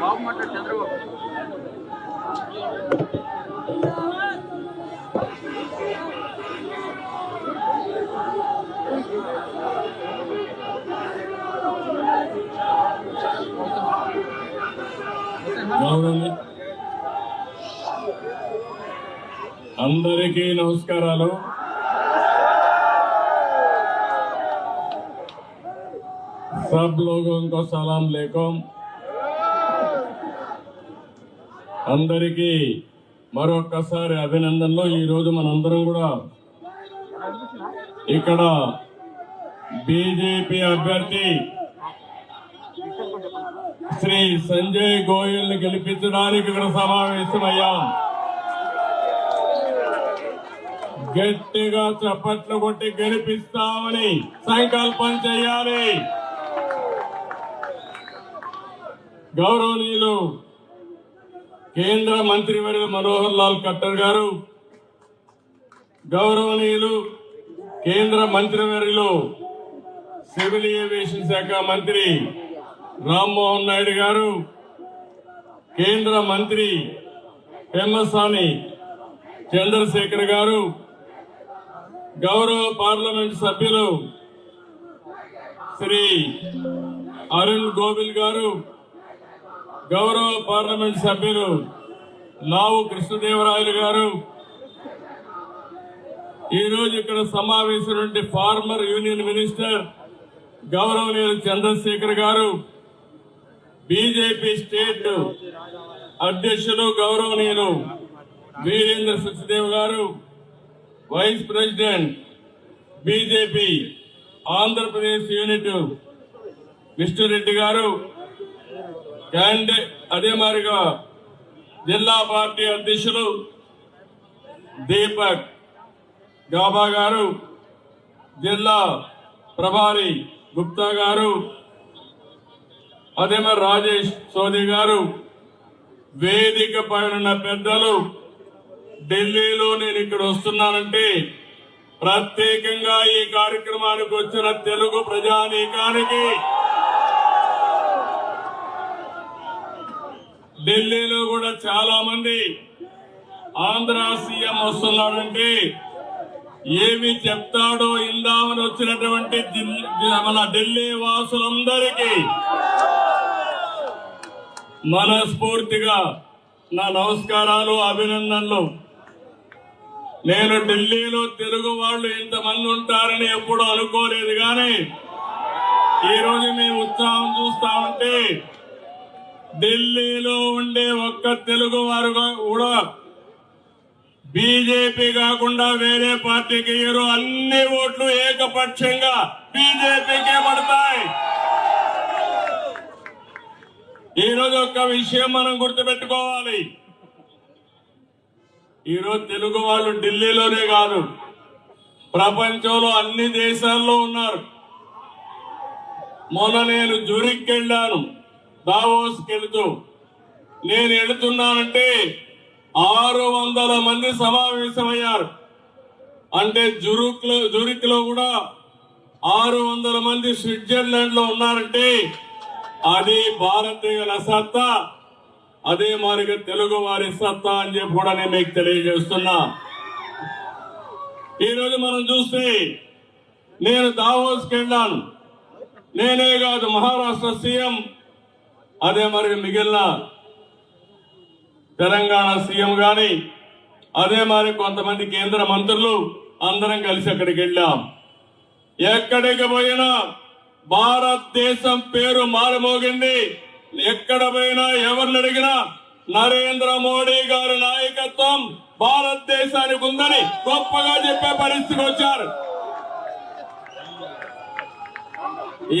బాబు మాట్లాడు చంద్రబాబు. అందరికీ నమస్కారాలు. सब लोगों को सलाम लेकुम. అందరికీ మరొకసారి అభినందనలు. ఈ రోజు మనందరం కూడా ఇక్కడ బీజేపీ అభ్యర్థి శ్రీ సంజయ్ గోయల్ ని గెలిపించడానికి ఇక్కడ సమావేశమయ్యాం. గట్టిగా చప్పట్లు కొట్టి గెలిపిస్తామని సంకల్పం చేయాలి. గౌరవనీయులు కేంద్ర మంత్రివర్యులు మనోహర్ లాల్ ఖట్టర్ గారు, గౌరవనీయులు కేంద్ర మంత్రివర్యులు సివిల్ ఏవియేషన్ శాఖ మంత్రి రామ్మోహన్ నాయుడు గారు, కేంద్ర మంత్రి పెమ్మసాని చంద్రశేఖర్ గారు, గౌరవ పార్లమెంట్ సభ్యులు శ్రీ అరుణ్ గోవిల్ గారు, గౌరవ పార్లమెంట్ సభ్యులు లావు కృష్ణదేవరాయలు గారు, ఈరోజు ఇక్కడ సమావేశం ఫార్మర్ యూనియన్ మినిస్టర్ గౌరవనీయులు చంద్రశేఖర్ గారు, బీజేపీ స్టేట్ అధ్యక్షులు గౌరవనీయులు వీరేంద్ర సచ్దేవ్ గారు, vice president BJP Andhra Pradesh unit Vishnu Reddy గారు, అదే మాదిరిగా జిల్లా పార్టీ అధ్యక్షులు దీపక్ గాబా గారు, జిల్లా ప్రభారి గుప్తా గారు, అదే మరి రాజేష్ సోది గారు, వేదిక పైన పెద్దలు, ఢిల్లీలో నేను ఇక్కడ వస్తున్నానంటే ప్రత్యేకంగా ఈ కార్యక్రమానికి వచ్చిన తెలుగు ప్రజానీకానికి, ఢిల్లీలో కూడా చాలా మంది ఆంధ్ర సీఎం వస్తున్నాడంటే ఏమి చెప్తాడో ఇందామని వచ్చినటువంటి మన ఢిల్లీ వాసులందరికీ మనస్ఫూర్తిగా నా నమస్కారాలు, అభినందనలు. నేను ఢిల్లీలో తెలుగు వాళ్ళు ఇంతమంది ఉంటారని ఎప్పుడూ అనుకోలేదు, కానీ ఈరోజు మీ ఉత్సాహం చూస్తా ఉంటే ఢిల్లీలో ఉండే ఒక్క తెలుగు వారు కూడా బీజేపీ కాకుండా వేరే పార్టీకి ఇయ్యరు. అన్ని ఓట్లు ఏకపక్షంగా బీజేపీకే పడతాయి. ఈరోజు ఒక్క విషయం మనం గుర్తుపెట్టుకోవాలి. ఈరోజు తెలుగు వాళ్ళు ఢిల్లీలోనే కాదు, ప్రపంచంలో అన్ని దేశాల్లో ఉన్నారు. మొన్న నేను జూరిక్ వెళ్ళాను, దావోస్కి వెళుతూ. నేను వెళుతున్నానంటే 600 మంది సమావేశమయ్యారు. అంటే జూరిక్ లో కూడా 600 మంది స్విట్జర్లాండ్ లో ఉన్నారంటే అది భారతీయుల సత్తా, అదే మాదిరిగా తెలుగు వారి సత్తా అని చెప్పి కూడా నేను మీకు తెలియజేస్తున్నా. ఈరోజు మనం చూస్తే నేను దావోస్కి వెళ్ళాను. నేనే కాదు, మహారాష్ట్ర సీఎం, అదే మరి మిగిలిన తెలంగాణ సీఎం గాని, అదే మరి కొంతమంది కేంద్ర మంత్రులు అందరం కలిసి అక్కడికి వెళ్ళాం. ఎక్కడికి పోయినా భారతదేశం పేరు మారుమోగింది. ఎక్కడ పోయినా ఎవరిని అడిగినా నరేంద్ర మోడీ గారి నాయకత్వం భారతదేశానికి ఉందని గొప్పగా చెప్పే పరిస్థితికి వచ్చారు.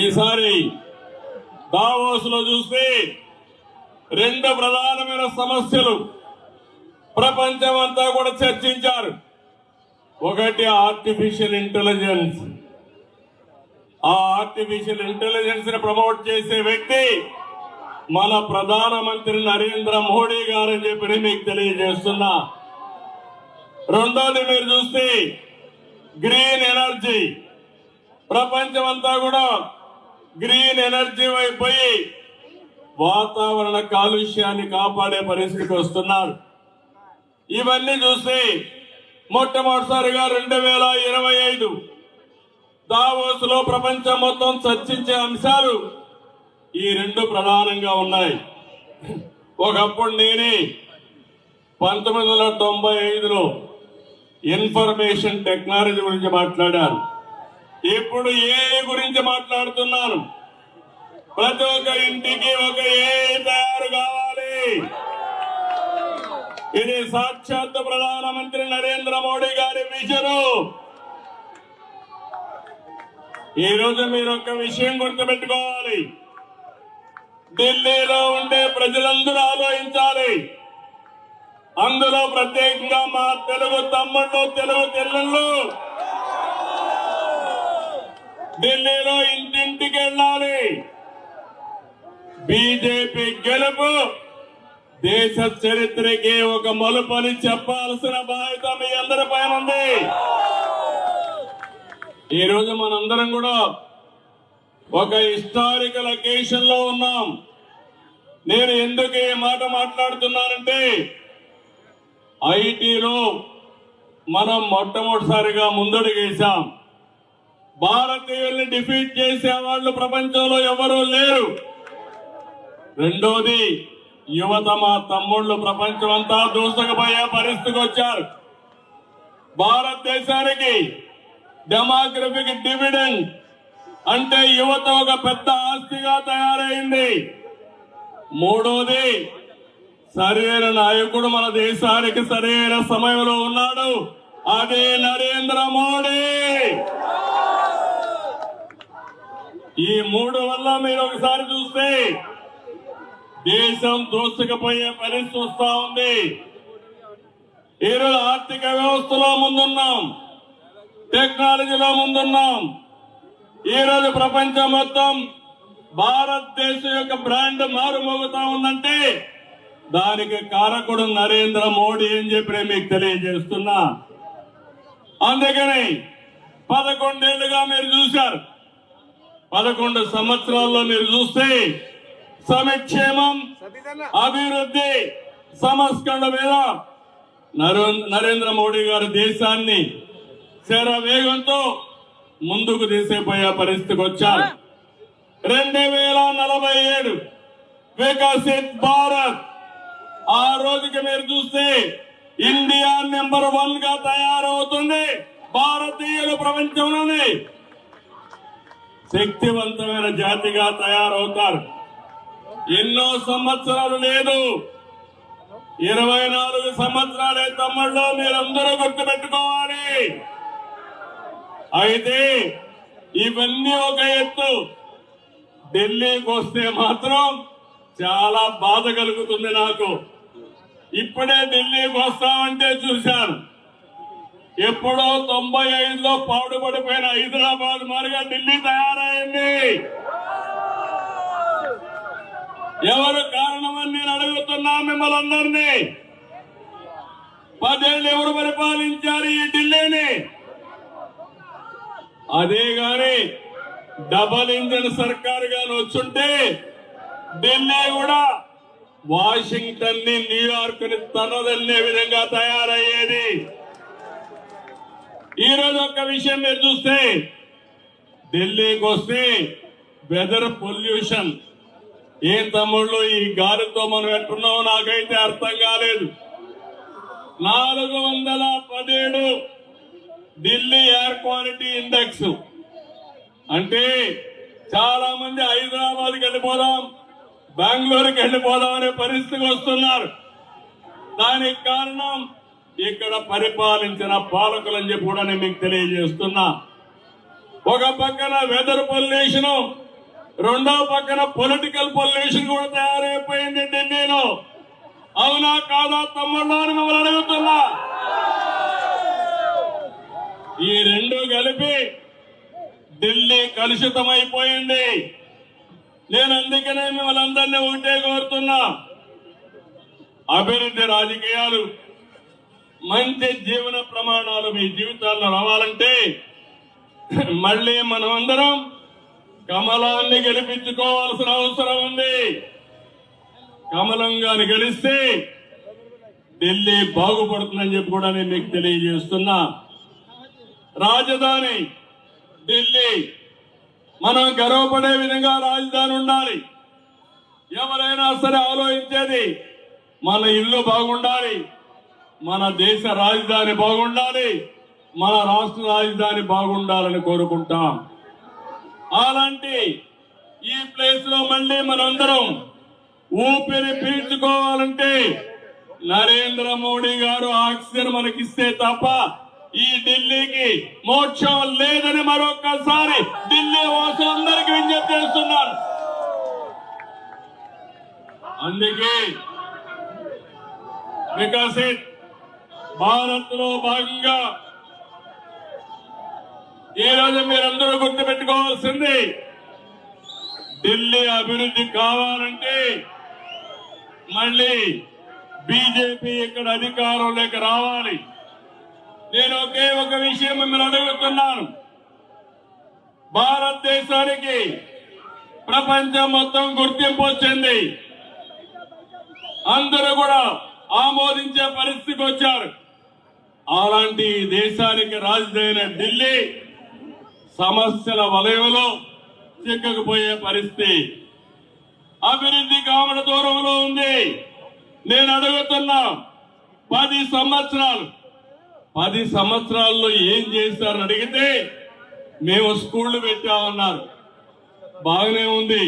ఈసారి దావోస్ లో చూస్తే 2 ప్రధానమైన సమస్యలు ప్రపంచం అంతా కూడా చర్చించారు. ఒకటి ఆర్టిఫిషియల్ ఇంటెలిజెన్స్. ఆ ఆర్టిఫిషియల్ ఇంటెలిజెన్స్ ని ప్రమోట్ చేసే వ్యక్తి మన ప్రధానమంత్రి నరేంద్ర మోడీ గారని చెప్పి మీకు తెలియజేస్తున్నా. రెండోది మీరు చూస్తే గ్రీన్ ఎనర్జీ. ప్రపంచం అంతా కూడా గ్రీన్ ఎనర్జీ వైపోయి వాతావరణ కాలుష్యాన్ని కాపాడే పరిస్థితికి వస్తున్నారు. ఇవన్నీ చూసి మొట్టమొదటిసారిగా 2025 దావోస్ లో ప్రపంచం మొత్తం చర్చించే అంశాలు ఈ రెండు ప్రధానంగా ఉన్నాయి. ఒకప్పుడు నేనే 1995లో ఇన్ఫర్మేషన్ టెక్నాలజీ గురించి మాట్లాడాను. ఇప్పుడు ఏఐ గురించి మాట్లాడుతున్నాను. ప్రతి ఒక్క ఇంటికి ఒక ఏఐ తయారు కావాలి. ఇది సాక్షాత్ ప్రధానమంత్రి నరేంద్ర మోడీ గారి విజను. ఈ రోజు మీరు ఒక విషయం గుర్తుపెట్టుకోవాలి. ఢిల్లీలో ఉండే ప్రజలందరూ ఆలోచించాలి. అందులో ప్రత్యేకంగా మా తెలుగు తమ్ముళ్ళు, తెలుగు చెల్లెళ్ళు ఢిల్లీలో ఇంటింటికి వెళ్ళాలి. బీజేపీ గెలుపు దేశ చరిత్రకి ఒక మలుపని చెప్పాల్సిన బాధ్యత మీ అందరి పైన ఉంది. ఈ రోజు మనందరం కూడా ఒక హిస్టారికల్ అకేషన్ లో ఉన్నాం. నేను ఎందుకు ఈ మాట మాట్లాడుతున్నానంటే ఐటీలో మనం మొట్టమొదటిసారిగా ముందడుగేశాం. భారతీయుల్ని డిఫీట్ చేసే వాళ్ళు ప్రపంచంలో ఎవరూ లేరు. రెండోది యువత, మా తమ్ముళ్ళు ప్రపంచం అంతా దూసుకుపోయే పరిస్థితికి వచ్చారు. భారతదేశానికి డెమోగ్రఫిక్ డివిడెండ్ అంటే యువత ఒక పెద్ద ఆస్తిగా తయారైంది. మూడోది సరైన నాయకుడు మన దేశానికి సరైన సమయంలో ఉన్నాడు. అదే నరేంద్ర మోడీ. ఈ మూడు వల్ల మీరు ఒకసారి చూస్తే దేశం దూసుకుపోయే పరిస్థితి వస్తా ఉంది. ఈరోజు ఆర్థిక వ్యవస్థలో ముందున్నాం, టెక్నాలజీలో ముందున్నాం. ఈరోజు ప్రపంచం మొత్తం భారతదేశం యొక్క బ్రాండ్ మారుమోగుతా ఉందంటే దానికి కారకుడు నరేంద్ర మోడీ అని చెప్పి మీకు తెలియజేస్తున్నా. అందుకని 11 ఏళ్లుగా మీరు చూశారు. 11 సంవత్సరాల్లో మీరు చూస్తే సంక్షేమం, అభివృద్ధి, సంస్కరణ మీద నరేంద్ర మోడీ గారు దేశాన్ని శరవేగంతో ముందుకు తీసుకుపోయే పరిస్థితికి వచ్చారు. 2047 వికసిత్ భారత్. ఆ రోజుకి మీరు చూస్తే ఇండియా నెంబర్ 1 గా తయారవుతుంది. భారతీయులు ప్రపంచంలోనే శక్తివంతమైన జాతిగా తయారవుతారు. ఎన్నో సంవత్సరాలు లేదు, 24 సంవత్సరాలే తమ్ముళ్ళు, మీరందరూ గుర్తుపెట్టుకోవాలి. అయితే ఇవన్నీ ఒక ఎత్తు. ఢిల్లీకి వస్తే మాత్రం చాలా బాధ కలుగుతుంది నాకు. ఇప్పుడే ఢిల్లీకి వస్తామంటే చూశాను. ఎప్పుడో 95లో పాడుపడిపోయిన హైదరాబాద్ మారిగా ఢిల్లీ తయారైంది. ఎవరు కారణమని నేను అడుగుతున్నా మిమ్మల్ని అందరినీ. 10 ఏళ్ళు ఎవరు పరిపాలించారు ఈ ఢిల్లీని? అదే గాని డబల్ ఇంజన్ సర్కార్ గాని వచ్చుంటే ఢిల్లీ కూడా వాషింగ్టన్ ని, న్యూయార్క్ ని తనదల్లే విధంగా తయారయ్యేది. ఈ రోజు ఒక విషయం మీరు చూస్తే ఢిల్లీకి వస్తే వెదర్ పొల్యూషన్. ఏం తమ్ముళ్ళు ఈ గాలితో మనం ఎట్టున్నామో నాకైతే అర్థం కాలేదు. 417 ఢిల్లీ ఎయిర్ క్వాలిటీ ఇండెక్స్. అంటే చాలా మంది హైదరాబాద్కి వెళ్ళిపోదాం, బెంగళూరుకి వెళ్ళిపోదాం అనే పరిస్థితికి వస్తున్నారు. దానికి కారణం ఇక్కడ పరిపాలించిన పాలకులని చెప్పి కూడా నేను మీకు తెలియజేస్తున్నా. ఒక పక్కన వెదర్ పొల్యూషన్, రెండో పక్కన పొలిటికల్ పొల్యూషన్ కూడా తయారైపోయింది ఢిల్లీలో. అవునా కాదా తమ్ముళ్ళు అని మిమ్మల్ని అడుగుతున్నా. ఈ రెండు కలిపి ఢిల్లీ కలుషితమైపోయింది. నేను అందుకనే మిమ్మల్ని అందరినీ ఒకటే కోరుతున్నా, అభివృద్ధి రాజకీయాలు మంచి జీవన ప్రమాణాలు మీ జీవితాల్లో రావాలంటే మళ్ళీ మనం అందరం కమలాన్ని గెలిపించుకోవాల్సిన అవసరం ఉంది. కమలం గాని గెలిస్తే ఢిల్లీ బాగుపడుతుందని చెప్పి కూడా నేను మీకు తెలియజేస్తున్నా. రాజధాని ఢిల్లీ, మనం గర్వపడే విధంగా రాజధాని ఉండాలి. ఎవరైనా సరే ఆలోచించేది మన ఇల్లు బాగుండాలి, మన దేశ రాజధాని బాగుండాలి, మన రాష్ట్ర రాజధాని బాగుండాలని కోరుకుంటాం. అలాంటి ఈ ప్లేస్ లో మళ్ళీ మనందరం ఊపిరి పీల్చుకోవాలంటే నరేంద్ర మోడీ గారు ఆక్సిజన్ మనకిస్తే తప్ప ఈ ఢిల్లీకి మోక్షం లేదని మరొకసారి ఢిల్లీ వాసులందరికీ విజ్ఞప్తి చేస్తున్నాను. అందుకే వికసిత్ భారత్ లో భాగంగా ఈ రోజు మీరందరూ గుర్తుపెట్టుకోవాల్సింది, ఢిల్లీ అభివృద్ధి కావాలంటే మళ్ళీ బీజేపీ ఇక్కడ అధికారంలోకి రావాలి. నేను ఒకే ఒక విషయం మిమ్మల్ని అడుగుతున్నాను. భారతదేశానికి ప్రపంచం మొత్తం గుర్తింపు వచ్చింది, అందరూ కూడా ఆమోదించే పరిస్థితికి వచ్చారు. అలాంటి దేశానికి రాజధాని ఢిల్లీ సమస్యల వలయంలో చిక్కకపోయే పరిస్థితి, అభివృద్ధి కావడ దూరంలో ఉంది. నేను అడుగుతున్నా, 10 సంవత్సరాల్లో ఏం చేశారని అడిగితే మేము స్కూళ్లు పెట్టామన్నారు. బాగానే ఉంది.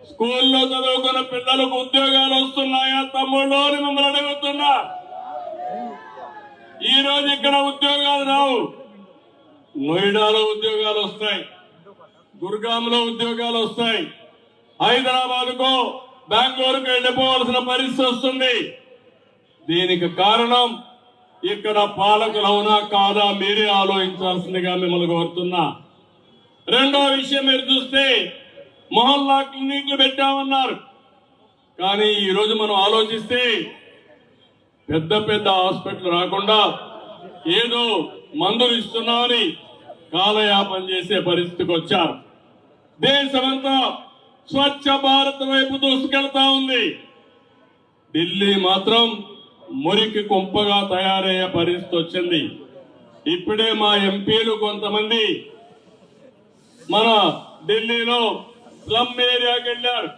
స్కూల్లో చదువుకున్న పిల్లలకు ఉద్యోగాలు వస్తున్నాయా తమ్ముళ్ళు అని మిమ్మల్ని అడుగుతున్నా. ఈ రోజు ఇక్కడ ఉద్యోగాలు రావు. నోయిడాలో ఉద్యోగాలు వస్తాయి, గుర్గాంలో ఉద్యోగాలు వస్తాయి, హైదరాబాద్కో బెంగళూరుకు వెళ్ళిపోవాల్సిన పరిస్థితి వస్తుంది. దీనికి కారణం ఇక్కడ పాలకులు అవునా కాదా మీరే ఆలోచించాల్సిందిగా మిమ్మల్ని కోరుతున్నా. రెండో విషయం మీరు చూస్తే మొహల్లా క్లినిక్లు పెట్టామన్నారు. కానీ ఈ రోజు మనం ఆలోచిస్తే పెద్ద పెద్ద హాస్పిటల్ రాకుండా ఏదో మందులు ఇస్తున్నామని కాలయాపన చేసే పరిస్థితికి వచ్చారు. దేశమంతా స్వచ్ఛ భారత్ వైపు దూసుకెళ్తా ఉంది. ఢిల్లీ మాత్రం మురికి కుంపగా తయారయ్యే పరిస్థితి వచ్చింది. ఇప్పుడే మా ఎంపీలు కొంతమంది మన ఢిల్లీలో స్లమ్ ఏరియాకి వెళ్ళారు.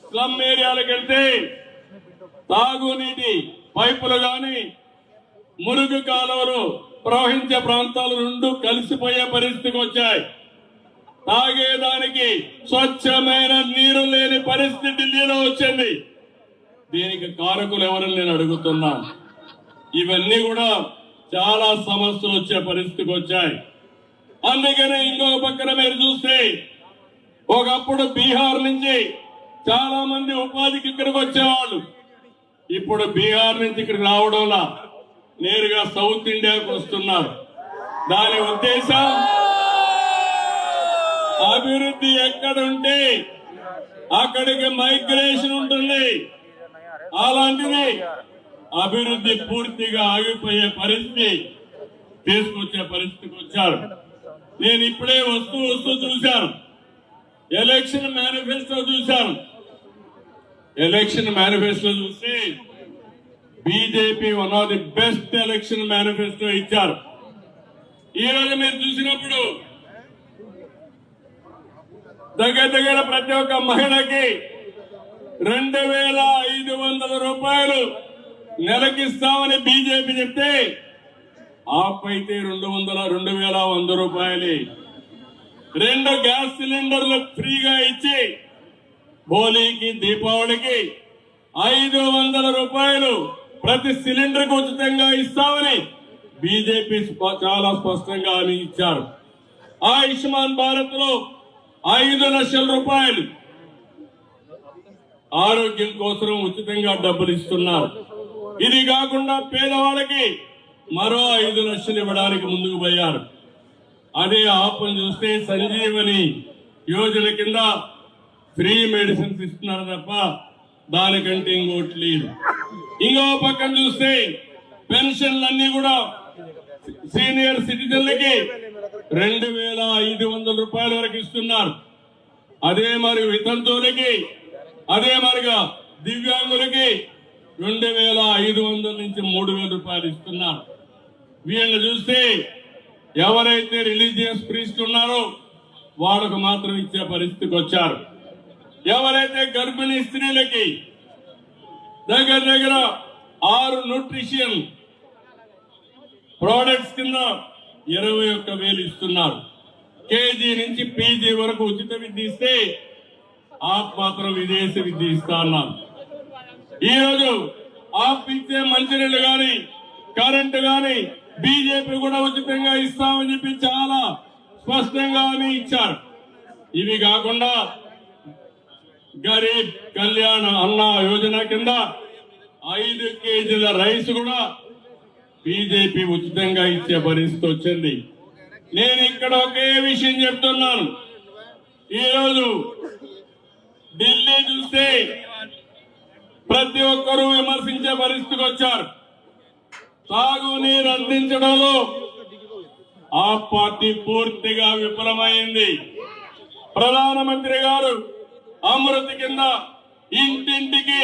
స్లమ్ ఏరియాలకు వెళ్తే తాగునీటి పైపులు గాని మురుగు కాలువలు ప్రవహించే ప్రాంతాలు రెండు కలిసిపోయే పరిస్థితికి వచ్చాయి. తాగేదానికి స్వచ్ఛమైన నీరు లేని పరిస్థితి ఢిల్లీలో వచ్చింది. దీనికి కారకులు ఎవరని నేను అడుగుతున్నాను. ఇవన్నీ కూడా చాలా సమస్యలు వచ్చే పరిస్థితికి వచ్చాయి. అందుకనే ఇంకొక పక్కన మీరు చూస్తే ఒకప్పుడు బీహార్ నుంచి చాలా మంది ఉపాధికి ఇక్కడికి వచ్చేవాళ్ళు. ఇప్పుడు బీహార్ నుంచి ఇక్కడికి రావడంలా నేరుగా సౌత్ ఇండియాకు వస్తున్నారు. దాని ఉద్దేశం అభివృద్ధి ఎక్కడుంటే అక్కడికి మైగ్రేషన్ ఉంటుంది. అలాంటిది అభివృద్ధి పూర్తిగా ఆగిపోయే పరిస్థితి తీసుకొచ్చే పరిస్థితికి వచ్చారు. నేను ఇప్పుడే వస్తూ చూశాను, ఎలక్షన్ మేనిఫెస్టో చూశాను. ఎలక్షన్ మేనిఫెస్టో చూస్తే BJP one of the best election manifesto ఇచ్చారు. ఈ రోజు మీరు చూసినప్పుడు దగ్గర ప్రతి ఒక్క మహిళకి 2,500 రూపాయలు నెలకిస్తామని బీజేపీ చెప్తే ఆపైతే 2,100 రూపాయలు. 2 గ్యాస్ సిలిండర్లు ఫ్రీగా ఇచ్చి హోలీకి దీపావళికి 500 రూపాయలు ప్రతి సిలిండర్ కు ఉచితంగా ఇస్తామని బీజేపీ చాలా స్పష్టంగా హామీ ఇచ్చారు. ఆయుష్మాన్ భారత్ లో 5 లక్షల రూపాయలు ఆరోగ్యం కోసం ఉచితంగా డబ్బులు ఇస్తున్నారు. ఇది కాకుండా పేదవాళ్ళకి మరో 5 లక్షలు ఇవ్వడానికి ముందుకు పోయారు. అదే ఆపం చూస్తే సంజీవని యోజన కింద ఫ్రీ మెడిసిన్స్ ఇస్తున్నారు తప్ప దానికంటే ఇంకోటి లేదు. ఇంకో పక్కన చూస్తే పెన్షన్లన్నీ కూడా సీనియర్ సిటిజన్లకి 2,500 రూపాయల వరకు ఇస్తున్నారు. అదే మరి వితంతువులకి, అదే మరిగా దివ్యాంగులకి 2,500 నుంచి 3,000 రూపాయలు ఇస్తున్నారు. వీళ్ళని చూస్తే ఎవరైతే రిలీజియస్ ప్రీస్ట్ ఉన్నారో వాళ్ళకు మాత్రం ఇచ్చే పరిస్థితికి వచ్చారు. ఎవరైతే గర్భిణీ స్త్రీలకి దగ్గర దగ్గర 6 న్యూట్రిషన్ ప్రోడక్ట్స్ కింద 21,000 ఇస్తున్నారు. కేజీ నుంచి పీజీ వరకు ఉచిత విద్య ఇస్తే మాత్రం విదేశీ విద్య ఇస్తా అన్నారు. ఈరోజు ఇచ్చే మంచినీళ్ళు గాని కరెంటు గాని బీజేపీ కూడా ఉచితంగా ఇస్తామని చెప్పి చాలా స్పష్టంగా హామీ ఇచ్చారు. ఇవి కాకుండా గరీబ్ కళ్యాణ్ అన్న యోజన కింద 5 కేజీల రైస్ కూడా బీజేపీ ఉచితంగా ఇచ్చే పరిస్థితి వచ్చింది. నేను ఇక్కడ ఒకే విషయం చెప్తున్నాను. ఈరోజు ఢిల్లీ చూస్తే ప్రతి ఒక్కరూ విమర్శించే పరిస్థితికి వచ్చారు. తాగునీరు అందించడంలో ఆ పార్టీ పూర్తిగా విఫలమైంది. ప్రధానమంత్రి గారు అమృత్ కింద ఇంటింటికి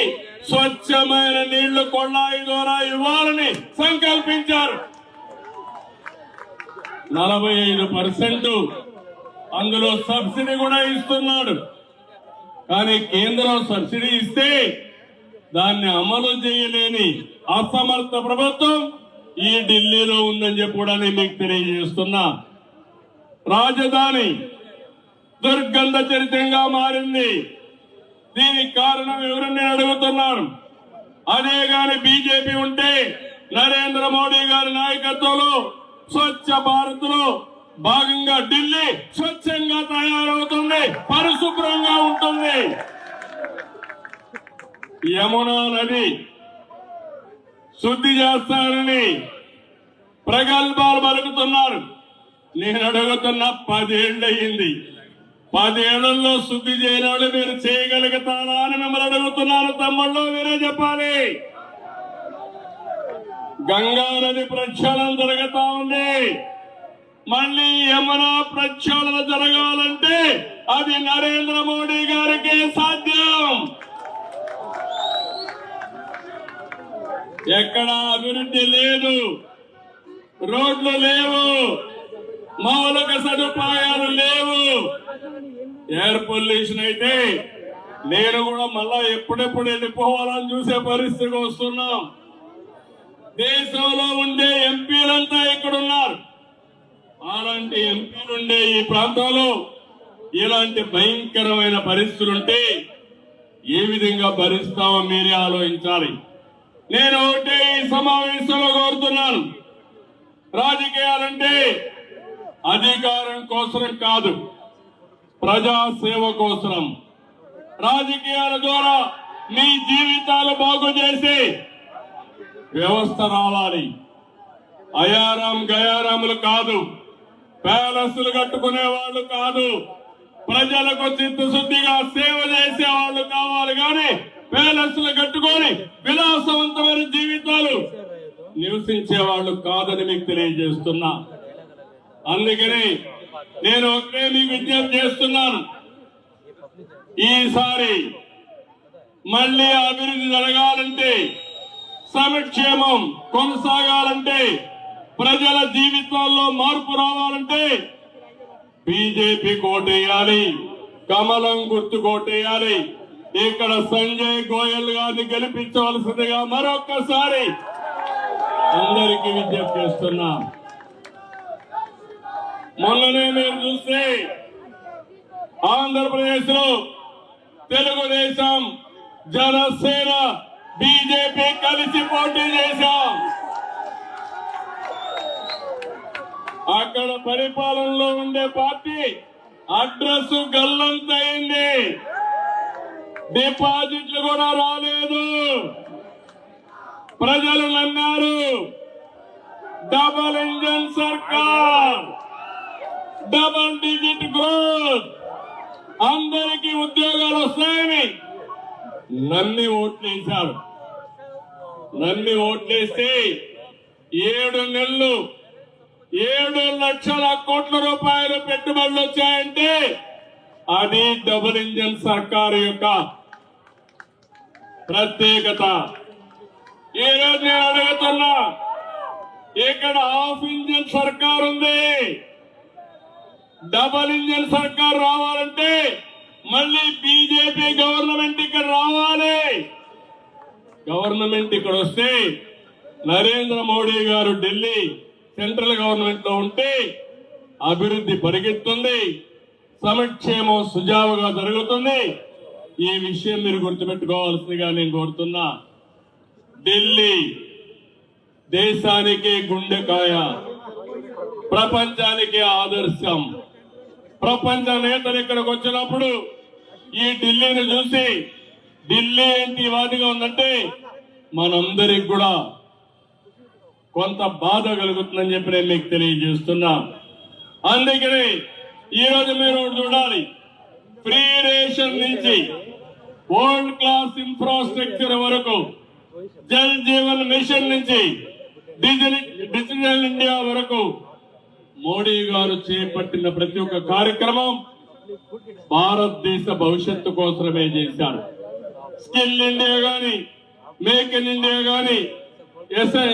స్వచ్ఛమైన నీళ్లు కొళాయి ద్వారా ఇవ్వాలని సంకల్పించారు. 45% అందులో సబ్సిడీ కూడా ఇస్తున్నాడు. కానీ కేంద్రం సబ్సిడీ ఇస్తే దాన్ని అమలు చేయలేని అసమర్థ ప్రభుత్వం ఈ ఢిల్లీలో ఉందని చెప్పి కూడా నేను మీకు తెలియజేస్తున్నా. రాజధాని దుర్గంధ చరిత్రంగా మారింది. దీనికి కారణం ఎవరని నేను అడుగుతున్నాను. అదే గాని బీజేపీ ఉంటే నరేంద్ర మోడీ గారి నాయకత్వంలో స్వచ్ఛ భారత్ లో భాగంగా ఢిల్లీ స్వచ్ఛంగా తయారవుతుంది, పరిశుభ్రంగా ఉంటుంది. యమునా నది శుద్ధి చేస్తారని ప్రగల్భాలు పలుకుతున్నారు. నేను అడుగుతున్న 10 ఏళ్ళు అయ్యింది. 10 ఏళ్లలో శుద్ధి చేయని మీరు చేయగలుగుతారా అని మిమ్మల్ని అడుగుతున్నాను. తమ్ముళ్ళు మీరే చెప్పాలి. గంగా నది ప్రక్షాళన జరుగుతా ఉంది. మళ్ళీ యమునా ప్రక్షాళన జరగాలంటే అది నరేంద్ర మోడీ గారికి సాధ్యం. ఎక్కడ అభివృద్ధి లేదు, రోడ్లు లేవు, మౌలిక సదుపాయాలు లేవు. ఎయిర్ పొల్యూషన్ అయితే నేను కూడా మళ్ళా ఎప్పుడెప్పుడు వెళ్ళిపోవాలని చూసే పరిస్థితికి వస్తున్నాం. దేశంలో ఉండే ఎంపీలంతా ఇక్కడ ఉన్నారు. అలాంటి ఎంపీలుండే ఈ ప్రాంతంలో ఇలాంటి భయంకరమైన పరిస్థితులుంటే ఏ విధంగా భరిస్తామో మీరే ఆలోచించాలి. నేను ఒకటే ఈ సమావేశంలో కోరుతున్నాను. రాజకీయాలంటే అధికారం కోసం కాదు, ప్రజాసేవ కోసం. రాజకీయాల ద్వారా మీ జీవితాలు బాగు చేసి వ్యవస్థ రావాలి. అయారాం గయారాములు కాదు, ప్యాలెస్లు కట్టుకునే వాళ్ళు కాదు, ప్రజలకు చిత్తశుద్ధిగా సేవ చేసే వాళ్ళు కావాలి. కానీ ప్యాలెస్లు కట్టుకొని విలాసవంతమైన జీవితాలు నివసించే వాళ్ళు కాదని మీకు తెలియజేస్తున్నా. అందుకని నేను ఒకటే మీకు విజ్ఞప్తి చేస్తున్నాను. ఈసారి మళ్ళీ అభివృద్ధి జరగాలంటే, సంక్షేమం కొనసాగాలంటే, ప్రజల జీవితాల్లో మార్పు రావాలంటే బీజేపీ కోటేయాలి, కమలం గుర్తు కోటేయాలి. ఇక్కడ సంజయ్ గోయల్ గారిని గెలిపించవలసిందిగా మరొక్కసారి అందరికీ విజ్ఞప్తి చేస్తున్నా. మొన్ననే మీరు చూస్తే ఆంధ్రప్రదేశ్ లో తెలుగుదేశం, జనసేన, బీజేపీ కలిసి పోటీ చేశాం. అక్కడ పరిపాలనలో ఉండే పార్టీ అడ్రస్ గల్లంతైంది, డిపాజిట్లు కూడా రాలేదు. ప్రజలు నమ్మారు. డబల్ ఇంజన్ సర్కార్, డబల్ డిజిట్ గ్రోత్, అందరికీ ఉద్యోగాలు వస్తాయని నమ్మి ఓట్లేశారు. నమ్మి ఓట్లేస్తే 7 నెలలు 7 లక్షల కోట్ల రూపాయలు పెట్టుబడులు వచ్చాయంటే అది డబుల్ ఇంజన్ సర్కారు యొక్క ప్రత్యేకత. ఈ రోజు నేను అడుగుతున్నా, ఇక్కడ హాఫ్ ఇంజన్ సర్కార్ ఉంది. డబుల్ ఇంజన్ సర్కార్ రావాలంటే మళ్ళీ బీజేపీ గవర్నమెంట్ ఇక్కడ రావాలి. గవర్నమెంట్ ఇక్కడ వస్తే నరేంద్ర మోడీ గారు ఢిల్లీ సెంట్రల్ గవర్నమెంట్ లో ఉంటే అభివృద్ధి పరిగెత్తుంది, సంక్షేమం సుజావుగా జరుగుతుంది. ఈ విషయం మీరు గుర్తుపెట్టుకోవాల్సిందిగా నేను కోరుతున్నా. ఢిల్లీ దేశానికి గుండెకాయ, ప్రపంచానికి ఆదర్శం. ప్రపంచ నేతలు ఇక్కడికి వచ్చినప్పుడు ఈ ఢిల్లీని చూసి ఢిల్లీ ఏంటి వాదిగా ఉందంటే మనందరికి కూడా కొంత బాధ కలుగుతుందని చెప్పి నేను మీకు తెలియజేస్తున్నా. అందుకని ఈరోజు మీరు చూడాలి, ఫ్రీ రేషన్ నుంచి వరల్డ్ క్లాస్ ఇన్ఫ్రాస్ట్రక్చర్ వరకు, జల్ జీవన్ మిషన్ నుంచి డిజిటల్ ఇండియా వరకు మోడీ గారు చేపట్టిన ప్రతి ఒక్క కార్యక్రమం భారతదేశ భవిష్యత్తు కోసమే చేశారు. స్కిల్ ఇండియా గాని, మేక్ ఇన్ ఇండియా గాని,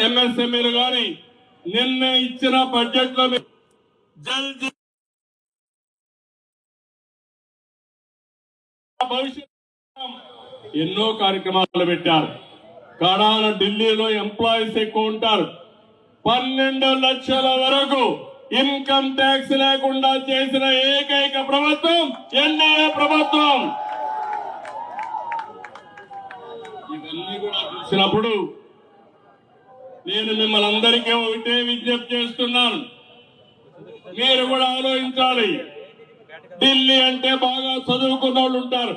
ఎంఎస్ఎంఈలు గాని నిన్న ఇచ్చిన బడ్జెట్ లో జల్ భవిష్యత్తు ఎన్నో కార్యక్రమాలు పెట్టారు. కడాన ఢిల్లీలో ఎంప్లాయీస్ ఎక్కువ ఉంటారు. 12 లక్షల వరకు ఇన్కమ్ ట్యాక్స్ లేకుండా చేసిన ఏకైక ప్రభుత్వం ఎన్డీఏ ప్రభుత్వం. ఇవన్నీ కూడా చూసినప్పుడు నేను మిమ్మల్ని అందరికీ ఒకటే విజ్ఞప్తి చేస్తున్నాను, మీరు కూడా ఆలోచించాలి. ఢిల్లీ అంటే బాగా చదువుకున్న వాళ్ళు ఉంటారు.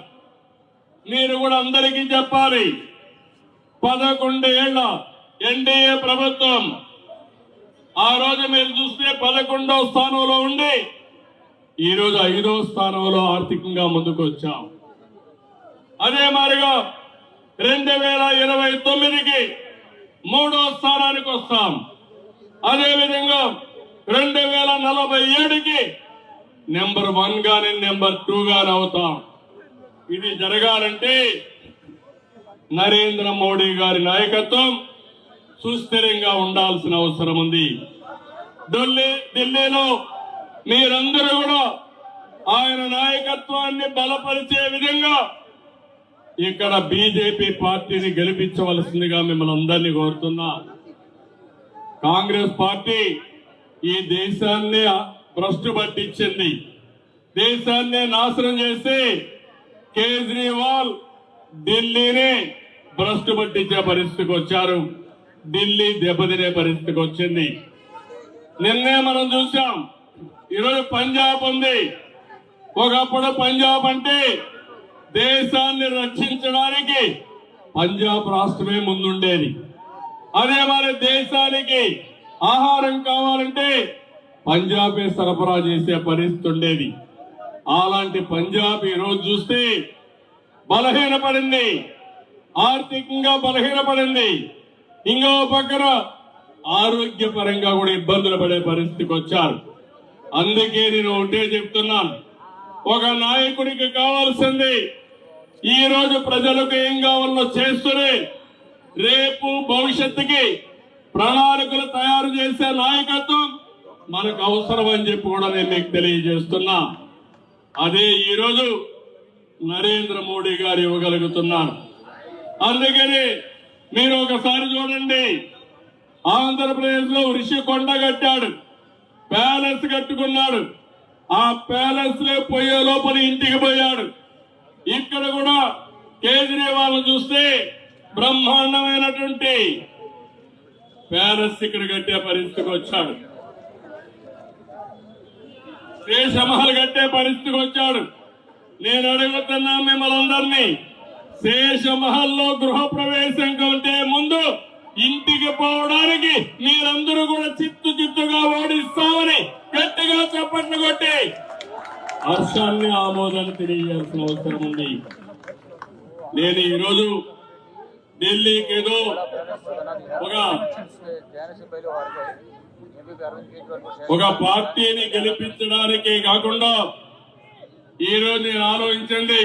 మీరు కూడా అందరికీ చెప్పాలి, 11 ఏళ్ల ఎన్డీఏ ప్రభుత్వం ఆ రోజు మీరు చూస్తే 11వ స్థానంలో ఉండి ఈ రోజు 5వ స్థానంలో ఆర్థికంగా ముందుకు వచ్చాం. అదే మాదిరిగా 2029కి 3వ స్థానానికి వస్తాం. అదేవిధంగా 2047కి నెంబర్ 1 గాని నెంబర్ 2 గాని అవుతాం. ఇది జరగాలంటే నరేంద్ర మోడీ గారి నాయకత్వం సుస్థిరంగా ఉండాల్సిన అవసరం ఉంది. ఢిల్లీలో మీరందరూ కూడా ఆయన నాయకత్వాన్ని బలపరిచే విధంగా ఇక్కడ బీజేపీ పార్టీని గెలిపించవలసిందిగా మిమ్మల్ని అందరినీ కోరుతున్నా. కాంగ్రెస్ పార్టీ ఈ దేశాన్ని భ్రష్టు పట్టించింది, దేశాన్ని నాశనం చేసి కేజ్రీవాల్ ఢిల్లీని భ్రష్టు పట్టించే పరిస్థితికి వచ్చారు. ఢిల్లీ దెబ్బతినే పరిస్థితికి వచ్చింది. నిన్నే మనం చూసాం, ఈరోజు పంజాబ్ ఉంది. ఒకప్పుడు పంజాబ్ అంటే దేశాన్ని రక్షించడానికి పంజాబ్ రాష్ట్రమే ముందుండేది. అదే మరి దేశానికి ఆహారం కావాలంటే పంజాబే సరఫరా చేసే పరిస్థితి ఉండేది. అలాంటి పంజాబ్ ఈరోజు చూస్తే బలహీనపడింది, ఆర్థికంగా బలహీనపడింది. ఇంకో పక్కన ఆరోగ్యపరంగా కూడా ఇబ్బందులు పడే పరిస్థితికి వచ్చారు. అందుకే నేను ఒకటే చెప్తున్నాను, ఒక నాయకుడికి కావాల్సింది ఈ రోజు ప్రజలకు ఏం కావాలో చేస్తూనే రేపు భవిష్యత్తుకి ప్రణాళికలు తయారు చేసే నాయకత్వం మనకు అవసరం అని చెప్పి కూడా నేను మీకు తెలియజేస్తున్నా. అదే ఈరోజు నరేంద్ర మోడీ గారు ఇవ్వగలుగుతున్నారు. అందుకని మీరు ఒకసారి చూడండి, ఆంధ్రప్రదేశ్ లో రిషికొండ కట్టాడు, ప్యాలెస్ కట్టుకున్నాడు. ఆ ప్యాలెస్ లో పోయే లోపల ఇంటికి పోయాడు. ఇక్కడ కూడా కేజ్రీవాల్ చూస్తే బ్రహ్మాండమైనటువంటి ప్యాలెస్ ఇక్కడ కట్టే పరిస్థితికి వచ్చాడు. శేషమహల్ కట్టే పరిస్థితికి వచ్చాడు. నేను అడుగుతున్నా మిమ్మల్ని అందరినీ, శేషమహల్లో గృహ ప్రవేశం కంటే ముందు ఇంటికి పోవడానికి మీరందరూ కూడా చిత్తుగా ఓడిస్తామని గట్టిగా చప్పట్లు కొట్టి హర్షాన్ని ఆమోదాన్ని తెలియజేయాల్సిన అవసరం ఉంది. నేను ఈరోజు ఢిల్లీకి ఏదో ఒక ఒక పార్టీని గెలిపించడానికే కాకుండా ఈ రోజు నేను ఆలోచించండి,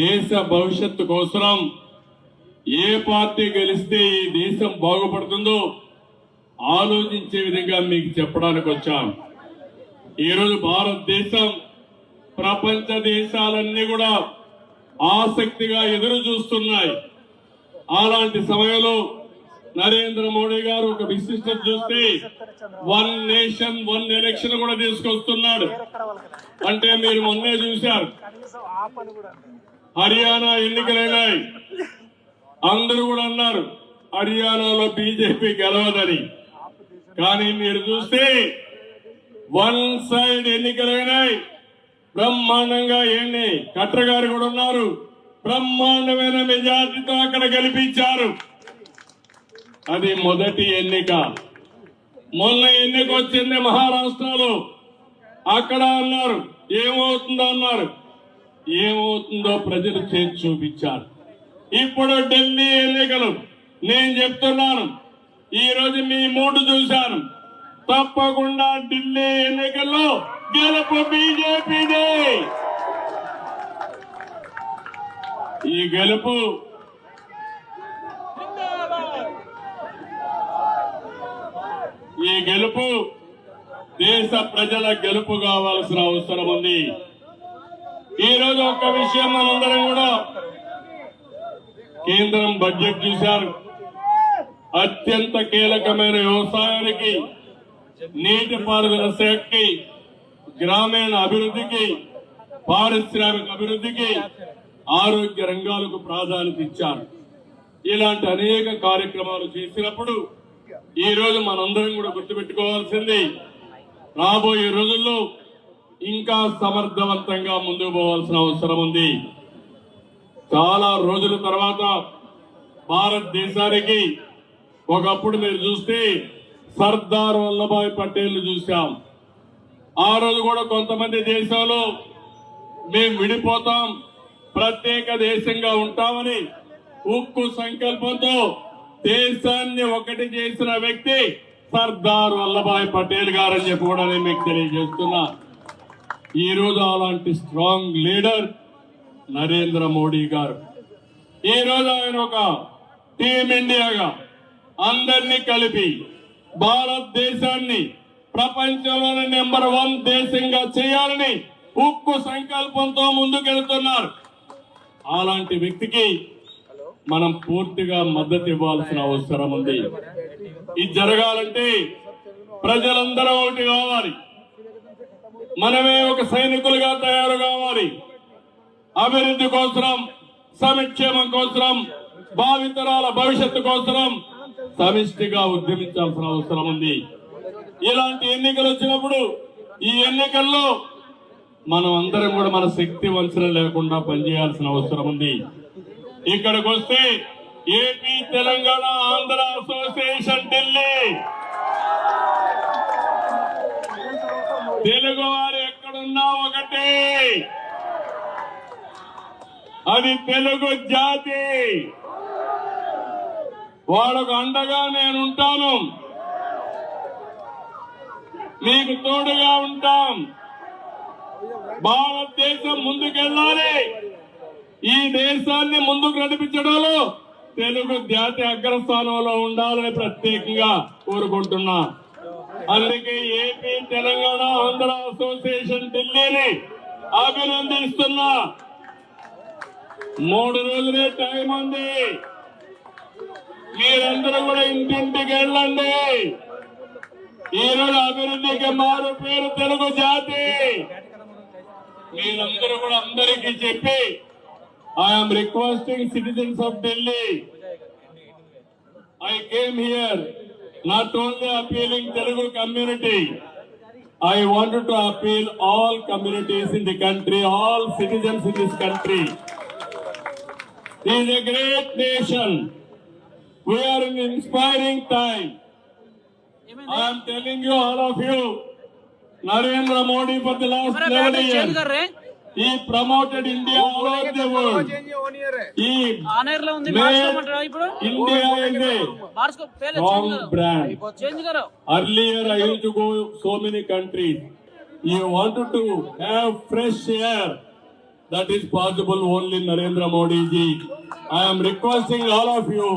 దేశ భవిష్యత్తు కోసం ఏ పార్టీ గెలిస్తే ఈ దేశం బాగుపడుతుందో ఆలోచించే విధంగా మీకు చెప్పడానికి వచ్చాను. ఈరోజు భారతదేశం ప్రపంచ దేశాలన్నీ కూడా ఆసక్తిగా ఎదురు చూస్తున్నాయి. అలాంటి సమయంలో నరేంద్ర మోడీ గారు ఒక విశిష్టత చూస్తే 1 నేషన్ 1 ఎలక్షన్ కూడా తీసుకొస్తున్నాడు. అంటే మీరు మొన్నే చూశారు, హర్యానా ఎన్నికలైనాయి, అందరూ కూడా అన్నారు హర్యానాలో బీజేపీ గెలవదని. కానీ మీరు చూస్తే 1 సైడ్ ఎన్నికలైనాయి, బ్రహ్మాండంగా ఏంటి ఖట్టర్ గారు కూడా ఉన్నారు, బ్రహ్మాండమైన మెజార్టీతో అక్కడ గెలిపించారు. అది మొదటి ఎన్నిక. మొన్న ఎన్నిక వచ్చింది మహారాష్ట్రలో, అక్కడ అన్నారు ఏమవుతుందో అన్నారు, ఏమవుతుందో ప్రజలు చేసి చూపించారు. ఇప్పుడు ఢిల్లీ ఎన్నికలు, నేను చెప్తున్నాను ఈ రోజు మీ మూడు చూశాను, తప్పకుండా ఢిల్లీ ఎన్నికల్లో గెలుపు బీజేపీదే. ఈ గెలుపు దేశ ప్రజల గెలుపు కావాల్సిన అవసరం ఉంది. ఈ రోజు ఒక్క విషయం మనందరం కూడా కేంద్రం బడ్జెట్ చూశారు. అత్యంత కీలకమైన వ్యవసాయానికి, నీటిపారుదల శాఖకి, గ్రామీణ అభివృద్ధికి, పారిశ్రామిక అభివృద్ధికి, ఆరోగ్య రంగాలకు ప్రాధాన్యత ఇచ్చారు. ఇలాంటి అనేక కార్యక్రమాలు చేసినప్పుడు ఈ రోజు మనందరం కూడా గుర్తుపెట్టుకోవాల్సింది, రాబోయే రోజుల్లో ఇంకా సమర్థవంతంగా ముందుకు పోవాల్సిన అవసరం ఉంది. చాలా రోజుల తర్వాత భారతదేశానికి ఒకప్పుడు మీరు చూస్తే సర్దార్ వల్లభాయ్ పటేల్ చూశాం. ఆ రోజు కూడా కొంతమంది దేశంలో మేము విడిపోతాం, ప్రత్యేక దేశంగా ఉంటామని ఉక్కు సంకల్పంతో దేశాన్ని ఒకటి చేసిన వ్యక్తి సర్దార్ వల్లభాయ్ పటేల్ గారని చెప్పి కూడా నేను మీకు తెలియజేస్తున్నా. ఈ రోజు అలాంటి స్ట్రాంగ్ లీడర్ నరేంద్ర మోడీ గారు. ఈ రోజు ఆయన ఒక టీమ్ ఇండియాగా అందరినీ కలిపి భారతదేశాన్ని ప్రపంచంలోనే నెంబర్ 1 దేశంగా చేయాలని ఉక్కు సంకల్పంతో ముందుకెళ్తున్నారు. అలాంటి వ్యక్తికి మనం పూర్తిగా మద్దతు ఇవ్వాల్సిన అవసరం ఉంది. ఇది జరగాలంటే ప్రజలందరూ ఒకటి కావాలి, మనమే ఒక సైనికులుగా తయారు కావాలి. అభివృద్ధి కోసం, సంక్షేమం కోసం, భావితరాల భవిష్యత్తు కోసం సమిష్టిగా ఉద్యమించాల్సిన అవసరం ఉంది. ఇలాంటి ఎన్నికలు వచ్చినప్పుడు ఈ ఎన్నికల్లో మనం అందరం కూడా మన శక్తి వంచన లేకుండా పనిచేయాల్సిన అవసరం ఉంది. ఇక్కడికి వస్తే ఏపీ, తెలంగాణ, ఆంధ్ర అసోసియేషన్ ఢిల్లీ, తెలుగు వారు ఎక్కడున్నా ఒకటి, అది తెలుగు జాతి. వాళ్ళకు అండగా నేనుంటాను, మీకు తోడుగా ఉంటాం. భారతదేశం ముందుకెళ్ళాలి, ఈ దేశాన్ని ముందుకు నడిపించడంలో తెలుగు జాతి అగ్రస్థానంలో ఉండాలని ప్రత్యేకంగా కోరుకుంటున్నా. అందుకే ఏపీ, తెలంగాణ, ఆంధ్ర అసోసియేషన్ ఢిల్లీని అభినందిస్తున్నా. 3 రోజులే టైం ఉంది, మీరందరూ కూడా ఇంటింటికి వెళ్ళండి. ఈరోజు అభివృద్ధికి మారు పేరు తెలుగు జాతి. మీరందరూ కూడా అందరికీ చెప్పి, I'm requesting citizens of Delhi, I came here not only appealing Telugu community, I wanted to appeal all communities in the country, all citizens in this country. This is a great nation. We are in an inspiring time. I am telling you, all of you, Narendra Modi for the last 11 years He promoted India all over the world. He ఆనర్లో ఉంది made మార్చుకోమంటారా ఇప్పుడు India is a మార్చుకో పేరు strong brand. Change కరో Earlier, I used to go so many countries. You wanted to have fresh air. That is possible only Narendra Modi ji. I am requesting all of you.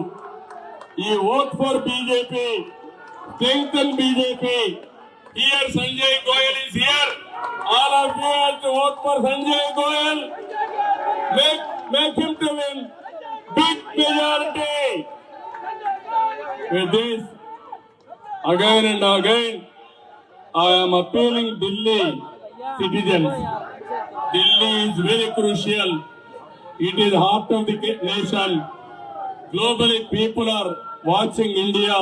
You vote for BJP. Strengthen BJP. Here Sanjay Goyal is here. All of you have to vote for Sanjay Goyal. Make him to win. Big majority. With this, again and again, I am appealing Delhi citizens. Delhi is very crucial. It is heart of the nation. Globally, people are watching India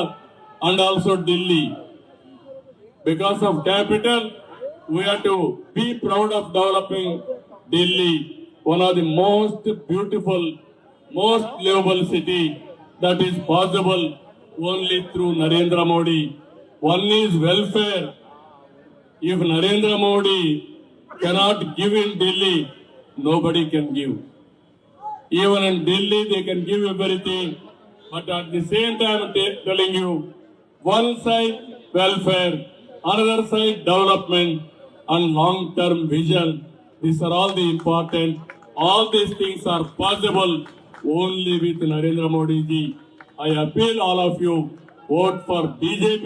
and also Delhi. Because of capital, we have to be proud of developing Delhi, one of the most beautiful, most livable city that is possible only through Narendra Modi. One is welfare. If Narendra Modi cannot give in Delhi, nobody can give. Even in Delhi, they can give everything. But at the same time, I'm telling you, one side welfare, another side development and long-term vision. These are all the important. All these things are possible only with Narendra Modi ji. I appeal all of you, vote for BJP,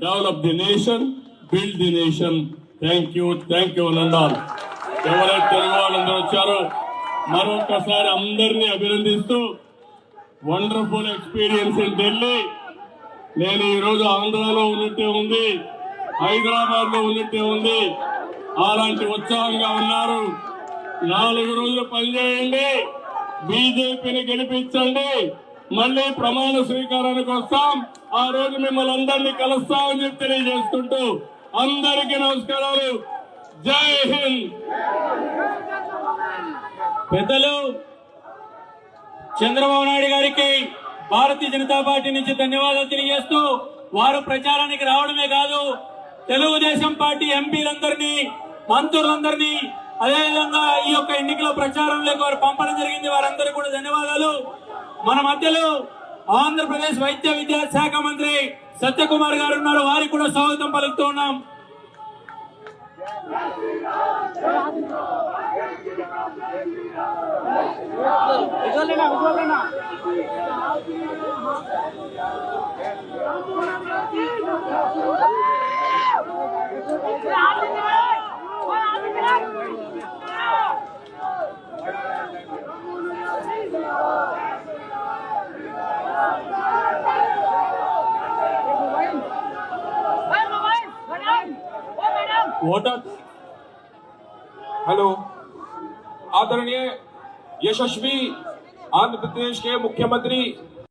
develop the nation, build the nation. Thank you, Nandal. ఎవరైతే తెలుగు వాళ్ళందరూ వచ్చారో మరొకసారి అందరినీ అభినందిస్తూ wonderful experience in Delhi. నేను ఈరోజు ఆంధ్రాలో ఉన్నట్టే ఉంది, హైదరాబాద్ లో ఉన్నట్టే ఉంది. అలాంటి ఉత్సాహంగా ఉన్నారు. 4 రోజులు పనిచేయండి, బీజేపీని గెలిపించండి. మళ్ళీ ప్రమాణ స్వీకారానికి వస్తాం. ఆ రోజు మిమ్మల్ని అందరినీ కలుస్తామని చెప్పి తెలియజేసుకుంటూ అందరికీ నమస్కారాలు. జై హింద్. పెద్దలు చంద్రబాబు నాయుడు గారికి భారతీయ జనతా పార్టీ నుంచి ధన్యవాదాలు తెలియజేస్తూ, వారు ప్రచారానికి రావడమే కాదు, తెలుగుదేశం పార్టీ ఎంపీలందరినీ, మంత్రులందరినీ, అదేవిధంగా ఈ యొక్క ఎన్నికల ప్రచారంలోకి వారు పంపడం జరిగింది. వారందరికీ కూడా ధన్యవాదాలు. మన మధ్యలో ఆంధ్రప్రదేశ్ వైద్య విద్యా శాఖ మంత్రి సత్యకుమార్ గారు ఉన్నారు. వారికి కూడా స్వాగతం పలుకుతూ ఉన్నాం. हेलो, आदरणीय यशस्वी आंध्र प्रदेश के मुख्यमंत्री